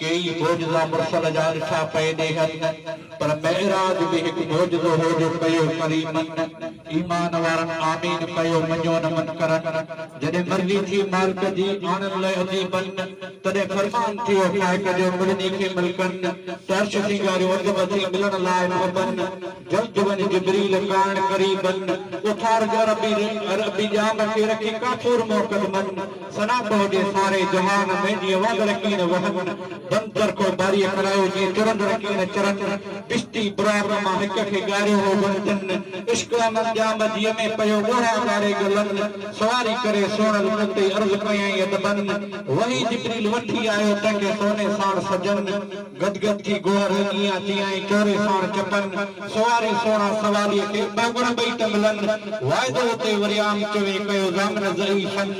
कई मोजज़ा मुरसल जा ॾिठा पए ॾेहनि पर महराज में हिकु मोजज़ो हो जो कयो करीमन ईमान वारनि आमीन कयो मञो न मन करनि जॾहिं मर्ज़ी थी मालिक जी आणनि लाइ अजीबन तॾहिं फरमान थियो ठाहे कढियो मिलनी खे मिलकनि तर्श सिंगारियो अदब थी मिलण लाइ मोहबन जल्द वञ जिब्रील कान करीबन उथार अरबी जाम खे रखी काफूर मोकदमन सना पहुजे सारे जहान में जीअं वग रकीन वहन बंदर को बारी करायो जीअं चुरंद रकीन चरन बिश्ती बुरार मां हिक खे ॻारियो हो बंदन इश्क मंजाम जीअं में पयो ॻोढ़ा ॻारे गलन सवारी करे सोनल ते अर्ज़ कयई अदबन वही जिब्रील वठी आयो तंहिंखे सोने साण सजन गदगद थी गोहर ईअं तीअं चोरे साण चपन सवारी सोना सवालीअ खे ॿ ॿई टंगलन वाइदो ते वरी आम चवे कयो ज़ामन ज़ईफ़न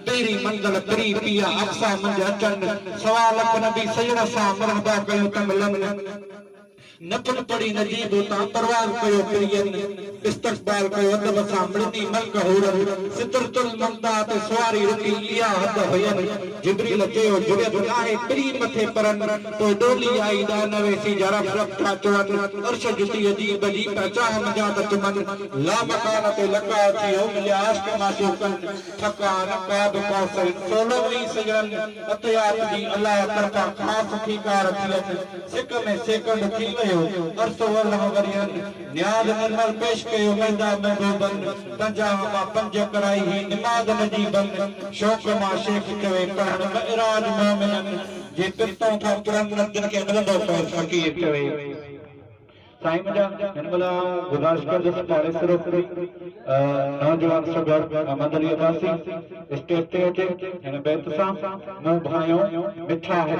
पहिरीं मंज़िल प्री पिया अक्सा मंझ अचन सवा लख नबी सजण सां मरहबा कयो तंगलन नफल पड़ी नजीब तां परवाज़ कयो प्रियन इस्तक़बाल कयो अदब सां मिलनी मल्क हुरन सितरतुल ममदा ते सवारी रुकी इहा हद हुयन जिब्रील चयो जुड़ियत नाहे प्री मथे परन पोइ डोली आई दानवे सी जरफ रखा चवन अर्श जुती अजीब जी पहचान मजा त तुमन ला मकान ते लका थी हो मिलिया आश्क माशूकन थकान काब कासल सोलहवीं सजन अतयात जी अल्लाह तरफा खास ठीकार थियन सिक में सेकंड थी अरसो अल्लाह वरियन न्याज निर्मल पेश कयो मैदान महबूबन पंजाह मां पंज कराई ही निमाज नजीबन शौक़ मां शेख चवे करण महराज मोमिनन जे पितों था तुरंत नदन के मिलंदो पैर फकीर चवे साईं मुंहिंजा हिन महिल गुज़ारिश कंदुसि पाड़े सिर्फ़ नौजवान सगड़ अहमद अली अब्बासी स्टेज ते अचे हिन बैत सां मुंहुं भायो मिठा है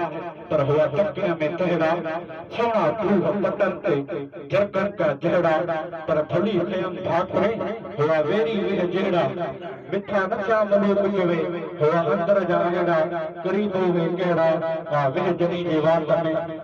पर हुआ टकिया में तहड़ा सोना रूह पटन ते जरकन का जहड़ा पर भली खयम भाकरे हुआ वेरी वेह जहड़ा मिठा नचा मलूक चवे हुआ अंदर जा अहिड़ा करीब हुए कहिड़ा वेह जनी जे वात में